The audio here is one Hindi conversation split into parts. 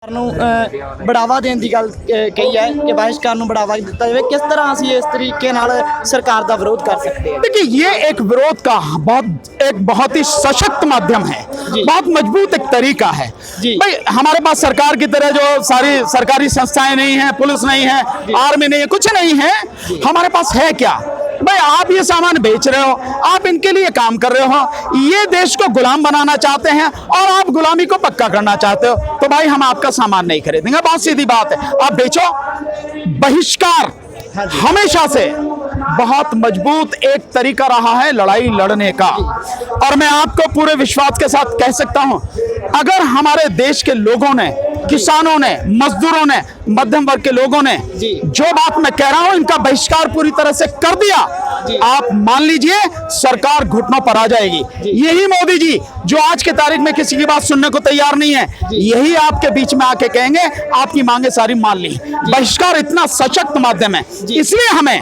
ਨੂੰ बढ़ावा देने की गल कही है कि बहिष्कार ਨੂੰ बढ़ावा दिता जाए। किस तरह ਅਸੀਂ इस तरीके नाल सरकार का विरोध कर सकते हैं? देखिए, ये एक विरोध का बहुत ही सशक्त माध्यम है, बहुत मजबूत एक तरीका है। भाई, हमारे पास सरकार की तरह जो सारी सरकारी संस्थाएं नहीं है, पुलिस नहीं है, आर्मी नहीं है, कुछ नहीं है। हमारे पास है क्या? भाई, आप ये सामान बेच रहे हो, आप इनके लिए काम कर रहे हो, ये देश को गुलाम बनाना चाहते हैं और आप गुलामी को पक्का करना चाहते हो, तो भाई हम आपका सामान नहीं खरीदेंगे। बहुत सीधी बात है, आप बेचो। बहिष्कार हमेशा से बहुत मजबूत एक तरीका रहा है लड़ाई लड़ने का, और मैं आपको पूरे विश्वास के साथ कह सकता हूं, अगर हमारे देश के लोगों ने, किसानों ने, मजदूरों ने, मध्यम वर्ग के लोगों ने जो बात मैं कह रहा हूं, इनका बहिष्कार पूरी तरह से कर दिया, आप मान लीजिए सरकार घुटनों पर आ जाएगी। यही मोदी जी जो आज के तारीख में किसी की बात सुनने को तैयार नहीं है, यही आपके बीच में आके कहेंगे आपकी मांगे सारी मान ली। बहिष्कार इतना सशक्त माध्यम है, इसलिए हमें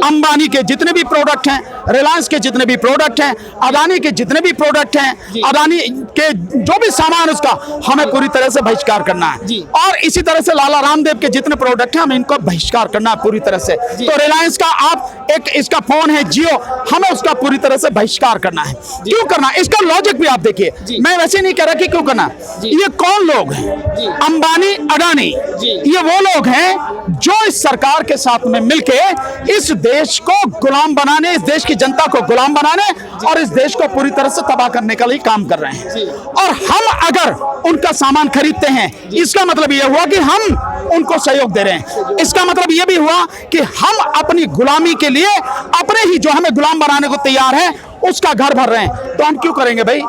अंबानी के जितने भी प्रोडक्ट हैं, रिलायंस के जितने भी प्रोडक्ट हैं, अदानी के जितने भी प्रोडक्ट हैं, अदानी के जो भी सामान उसका हमें पूरी तरह से बहिष्कार करना है। और इसी तरह से लाला रामदेव के जितने प्रोडक्ट हैं, हमें इनको बहिष्कार करना है पूरी तरह से। तो रिलायंस का आप एक इसका फोन है जियो, हमें उसका पूरी तरह से बहिष्कार करना है। क्यों करना? इसका लॉजिक भी आप देखिए, मैं वैसे नहीं कह रहा कि क्यों करना। ये कौन लोग हैं? अंबानी, अडानी, ये वो लोग हैं जो इस सरकार के साथ में मिलके इस देश को गुलाम बनाने, इस देश की जनता को गुलाम बनाने और इस देश को पूरी तरह से तबाह करने के लिए काम कर रहे हैं। और हम अगर उनका सामान खरीदते हैं, इसका मतलब यह हुआ कि हम उनको सहयोग दे रहे हैं। इसका मतलब यह भी हुआ कि हम अपनी गुलामी के लिए अपने ही जो हमें गुलाम बनाने को तैयार है उसका घर भर रहे हैं। तो हम क्यों करेंगे भाई?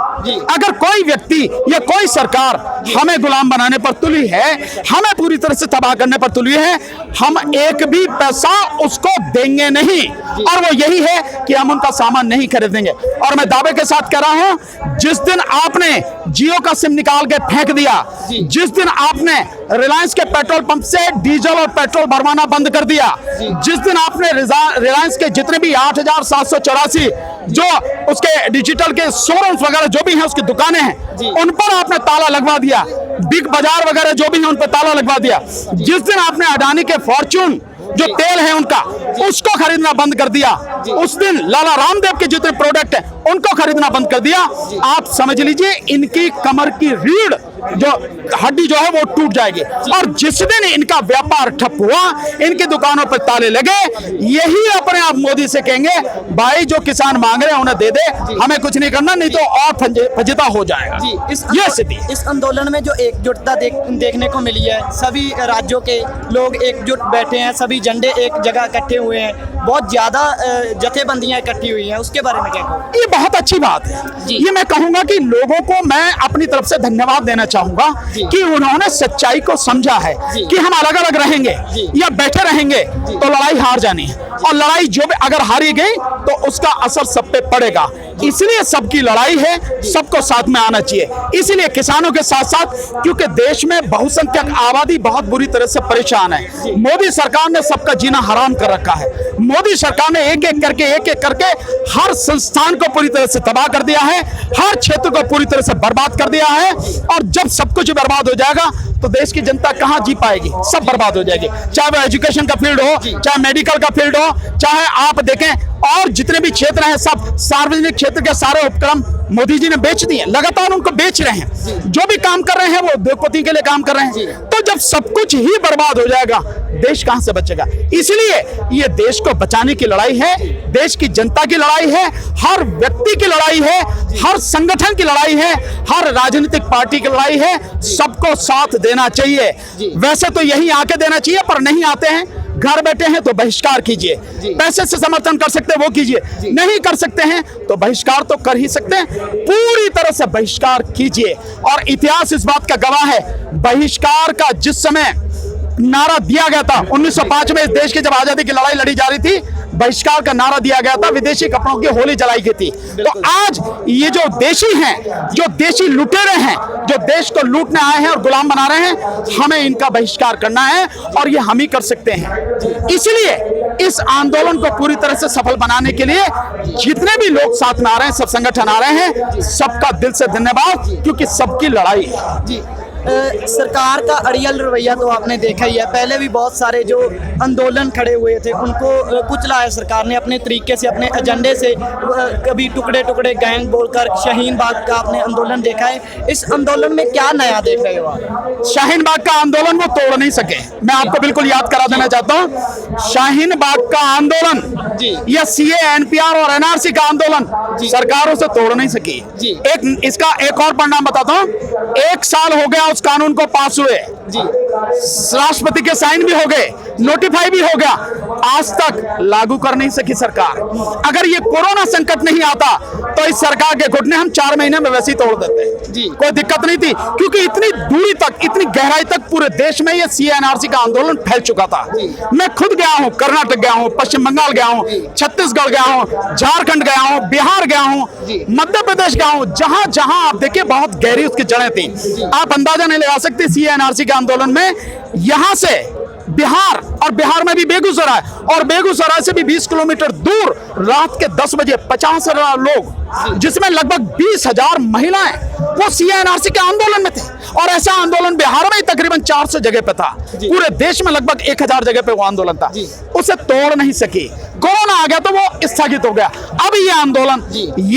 अगर कोई व्यक्ति या कोई सरकार हमें गुलाम बनाने पर तुली है, हमें पूरी तरह से तबाह करने पर तुली है, हम एक भी पैसा उसको देंगे नहीं। और वो यही है कि हम उनका सामान नहीं खरीदेंगे। और मैं दावे के साथ कह रहा हूं, जिस दिन आपने जियो का सिम निकाल के फेंक दिया, जिस दिन आपने रिलायंस के पेट्रोल पंप से डीजल और पेट्रोल भरवाना बंद कर दिया, जिस दिन आपने रिलायंस के जितने भी 8,784 जो उसके डिजिटल के शोरूम्स वगैरह जो भी हैं, उसकी दुकानें हैं, उन पर आपने ताला लगवा दिया, बिग बाजार वगैरह जो भी हैं उन पर ताला लगवा दिया, जिस दिन आपने अडानी के फॉर्च्यून जो तेल है उनका उसको खरीदना बंद कर दिया, उस दिन लाला रामदेव के जितने प्रोडक्ट हैं उनको खरीदना बंद कर दिया, आप समझ लीजिए इनकी कमर की रीढ़ जो हड्डी जो है वो टूट जाएगी। और जिस दिन इनका व्यापार ठप हुआ, इनकी दुकानों पर ताले लगे, यही अपने आप मोदी से कहेंगे भाई जो किसान मांग रहे हैं उन्हें दे दे, हमें कुछ नहीं करना, नहीं तो और फंजिता हो जाएगा। ये स्थिति, इस आंदोलन में जो एकजुटता देखने को मिली है, सभी राज्यों के लोग एकजुट बैठे हैं, सभी झंडे एक जगह इकट्ठे हुए हैं, बहुत ज्यादा जथेबंदियां इकट्ठी हुई हैं, उसके बारे में क्या कहोगे? ये बहुत अच्छी बात है। ये मैं कहूंगा कि लोगों को मैं अपनी तरफ से धन्यवाद देना चाहूंगा कि उन्होंने सच्चाई को समझा है कि हम अलग अलग रहेंगे या बैठे रहेंगे तो लड़ाई हार जानी है, और लड़ाई जो भी अगर हारी गई तो उसका असर सब पे पड़ेगा। इसलिए सबकी लड़ाई है, सबको साथ में आना चाहिए। इसीलिए किसानों के साथ साथ, क्योंकि देश में बहुसंख्यक आबादी बहुत बुरी तरह से परेशान है, मोदी सरकार ने सबका जीना हराम कर रखा है। मोदी सरकार ने एक एक करके हर संस्थान को पूरी तरह से तबाह कर दिया है, हर क्षेत्र को पूरी तरह से बर्बाद कर दिया है। और जब सब कुछ बर्बाद हो जाएगा तो देश की जनता कहां जी पाएगी? सब बर्बाद हो जाएगी, चाहे वो एजुकेशन का फील्ड हो, चाहे मेडिकल का फील्ड हो, चाहे आप देखें और जितने भी क्षेत्र हैं, सब सार्वजनिक क्षेत्र के सारे उपक्रम मोदी जी ने बेच दिए, लगातार उनको बेच रहे हैं। जो भी काम कर रहे हैं वो उद्योगपति के लिए काम कर रहे हैं। तो जब सब कुछ ही बर्बाद हो जाएगा, देश कहां से बचेगा? इसलिए ये देश को बचाने की लड़ाई है, देश की जनता की लड़ाई है, हर व्यक्ति की लड़ाई है, हर संगठन की लड़ाई है, हर राजनीतिक पार्टी की लड़ाई है। सबको साथ देना चाहिए। वैसे तो यही आके देना चाहिए, पर नहीं आते हैं, घर बैठे हैं तो बहिष्कार कीजिए। पैसे से समर्थन कर सकते हैं वो कीजिए, नहीं कर सकते हैं तो बहिष्कार तो कर ही सकते हैं, पूरी तरह से बहिष्कार कीजिए। और इतिहास इस बात का गवाह है, बहिष्कार का जिस समय नारा दिया गया था 1905 में, इस देश की जब आजादी की लड़ाई लड़ी जा रही थी, बहिष्कार का नारा दिया गया था, विदेशी कपड़ों की होली जलाई गई थी। तो आज ये जो देशी हैं, जो देशी लुटेरे हैं, जो देश को लूटने आए हैं और गुलाम बना रहे हैं, हमें इनका बहिष्कार करना है और ये हम ही कर सकते हैं। इसलिए इस आंदोलन को पूरी तरह से सफल बनाने के लिए जितने भी लोग साथ में आ रहे हैं, सब संगठन आ रहे हैं, सबका दिल से धन्यवाद, क्योंकि सबकी लड़ाई है। सरकार का अड़ियल रवैया तो आपने देखा ही है। पहले भी बहुत सारे जो आंदोलन खड़े हुए थे उनको कुचला है सरकार ने अपने तरीके से, अपने एजेंडे से। कभी टुकड़े टुकड़े गैंग बोलकर शाहीन बाग का आपने आंदोलन देखा है। इस आंदोलन में क्या नया देख रहे हो आप? शाहीन बाग का आंदोलन वो तोड़ नहीं सके। मैं आपको बिल्कुल याद करा देना चाहता हूँ, शाहीन बाग का आंदोलन जी, या सीए, एनपीआर और एनआरसी का आंदोलन सरकारों से तोड़ नहीं सकी। जी। एक इसका एक और परिणाम बताता हूँ, 1 साल हो गया उस कानून को पास हुए जी, राष्ट्रपति के साइन भी हो गए, नोटिफाई भी हो गया, आज तक लागू कर नहीं सकी सरकार। अगर ये कोरोना संकट नहीं आता तो इस सरकार के घुटने हम 4 महीने में वैसे ही तोड़ देते जी। कोई दिक्कत नहीं थी, क्योंकि इतनी दूरी तक, इतनी गहराई तक पूरे देश में ये सीएनआरसी का आंदोलन फैल चुका था। मैं खुद गया हूँ, कर्नाटक गया हूँ, पश्चिम बंगाल गया हूँ, छत्तीसगढ़ गया हूँ, झारखंड गया हूँ, बिहार गया हूँ, मध्य प्रदेश गया हूँ, जहां जहां आप देखिए बहुत गहरी उसकी जड़ें थी। आप अंदाजा नहीं लगा सकते सीएनआरसी के आंदोलन में यहां से बिहार, और बिहार में भी बेगूसराय, और बेगूसराय से भी 20 किलोमीटर दूर रात के 10 बजे 50,000 लोग, जिसमें लगभग 20,000 महिलाएं, वो सीएनआरसी के आंदोलन में थे। और ऐसा आंदोलन बिहार में ही तकरीबन 400 जगह पे था। पूरे देश में लगभग 1000 जगह पे वो आंदोलन था। उसे तोड़ नहीं सकी। कोरोना आ गया तो वो स्थगित हो गया। अब ये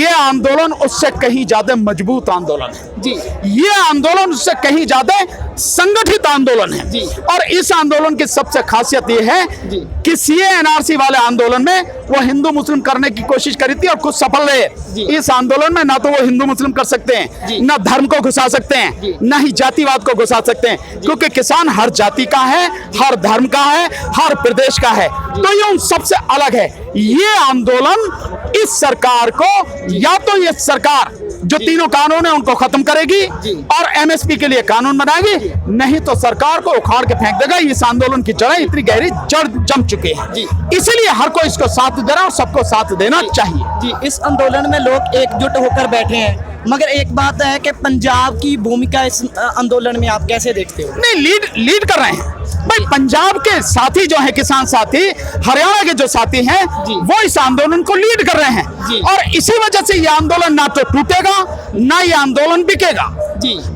आंदोलन उससे कहीं ज्यादा मजबूत आंदोलन है जी। ये आंदोलन उससे कहीं ज्यादा संगठित आंदोलन है जी। और इस आंदोलन की सबसे खासियत ये है जी। कि सीएनआरसी वाले आंदोलन में वो हिंदू मुस्लिम करने की कोशिश करी थी और कुछ सफल रहे। इस आंदोलन में ना तो वो हिंदू मुस्लिम कर सकते हैं, ना धर्म को घुसा सकते हैं, ना ही जातिवाद को घुसा सकते हैं, क्योंकि किसान हर जाति का है, हर धर्म का है, हर प्रदेश का है। तो ये उन सबसे अलग है। ये आंदोलन इस सरकार को, या तो ये सरकार जो तीनों कानून है उनको खत्म करेगी और एमएसपी के लिए कानून बनाएगी, नहीं तो सरकार को उखाड़ के फेंक देगा। इस आंदोलन की जड़ें इतनी गहरी जड़ जम चुके हैं, इसलिए हर कोई इसको साथ दे रहा है और सबको साथ देना चाहिए। जी, इस आंदोलन में लोग एकजुट होकर बैठे हैं, मगर एक बात है कि पंजाब की भूमिका इस आंदोलन में आप कैसे देखते हो? नहीं, लीड कर रहे हैं भाई। पंजाब के साथी जो है, किसान साथी, हरियाणा के जो साथी हैं, वो इस आंदोलन को लीड कर रहे हैं और इसी वजह से ये आंदोलन ना तो टूटेगा, ना ये आंदोलन बिकेगा।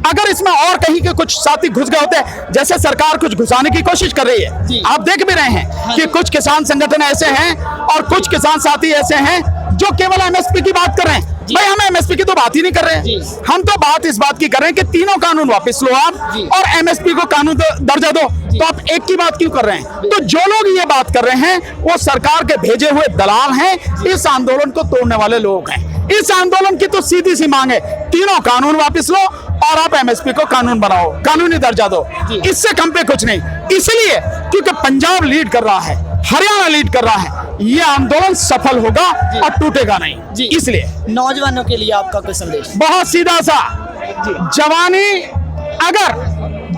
अगर इसमें और कहीं के कुछ साथी घुस गए होते, जैसे सरकार कुछ घुसाने की कोशिश कर रही है, आप देख भी रहे हैं कि कुछ किसान संगठन ऐसे हैं और कुछ किसान साथी ऐसे हैं जो केवल एमएसपी की बात कर रहे हैं। भाई, हम एमएसपी की तो बात ही नहीं कर रहे हैं, हम तो बात इस बात की कर रहे हैं कि तीनों कानून वापस लो आप और एमएसपी को कानून दर्जा दो। तो आप एक की बात क्यों कर रहे हैं? तो जो लोग ये बात कर रहे हैं वो सरकार के भेजे हुए दलाल हैं, इस आंदोलन को तोड़ने वाले लोग हैं। इस आंदोलन की तो सीधी सी मांग है, तीनों कानून वापस लो और आप एमएसपी को कानून बनाओ, कानूनी दर्जा दो। इससे कम पे कुछ नहीं। इसलिए क्योंकि पंजाब लीड कर रहा है, हरियाणा लीड कर रहा है, ये आंदोलन सफल होगा और टूटेगा नहीं। इसलिए नौजवानों के लिए आपका कोई संदेश? बहुत सीधा सा, जवानी अगर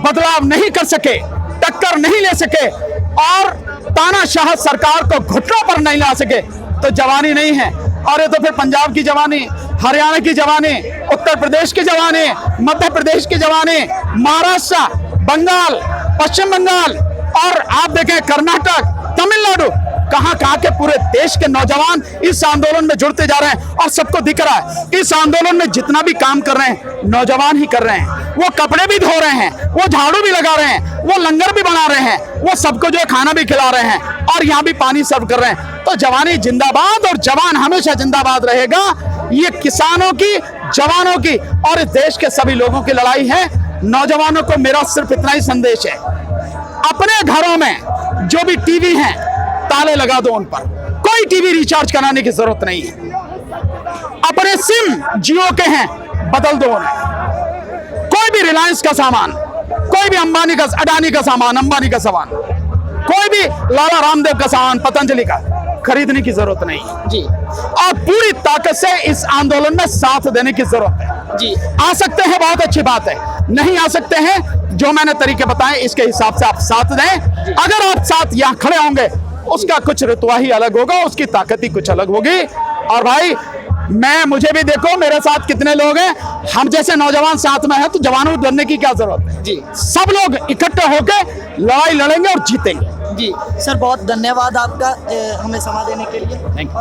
बदलाव नहीं कर सके, टक्कर नहीं ले सके और तानाशाह सरकार को घुटनों पर नहीं ला सके तो जवानी नहीं है। और ये तो फिर पंजाब की जवानी, हरियाणा की जवानी, उत्तर प्रदेश की जवानी, मध्य प्रदेश की जवानी, महाराष्ट्र, बंगाल, पश्चिम बंगाल और आप देखें कर्नाटक, तमिलनाडु, कहां कहां के पूरे देश के नौजवान इस आंदोलन में जुड़ते जा रहे हैं और सबको दिख रहा है इस आंदोलन में जितना भी काम कर रहे हैं नौजवान ही कर रहे हैं। वो कपड़े भी धो रहे हैं, वो झाड़ू भी लगा रहे हैं, वो लंगर भी बना रहे हैं, वो सबको जो है खाना भी खिला रहे हैं और यहाँ भी पानी सर्व कर रहे हैं। तो जवानी जिंदाबाद और जवान हमेशा जिंदाबाद रहेगा। ये किसानों की, जवानों की और इस देश के सभी लोगों की लड़ाई है। नौजवानों को मेरा सिर्फ इतना ही संदेश है, अपने घरों में जो भी टीवी हैं ताले लगा दो उन पर, कोई टीवी रिचार्ज कराने की जरूरत नहीं है। अपने सिम जियो के हैं बदल दो उन्हें। कोई भी रिलायंस का सामान, कोई भी अंबानी का, अडानी का सामान, अंबानी का सामान, कोई भी लाला रामदेव का सामान, पतंजलि का खरीदने की जरूरत नहीं जी। और पूरी ताकत से इस आंदोलन में साथ देने की जरूरत है जी। आ सकते हैं, बहुत अच्छी बात है, नहीं आ सकते हैं, जो मैंने तरीके बताए इसके हिसाब से आप साथ दें। अगर आप साथ यहाँ खड़े होंगे उसका कुछ रुतबा ही अलग होगा, उसकी ताकत ही कुछ अलग होगी। और भाई, मुझे भी देखो मेरे साथ कितने लोग हैं, हम जैसे नौजवान साथ में हैं तो जवानों को डरने की क्या जरूरत है जी। सब लोग इकट्ठे होकर लड़ाई लड़ेंगे और जीतेंगे जी। सर, बहुत धन्यवाद आपका हमें समय देने के लिए। Thank you.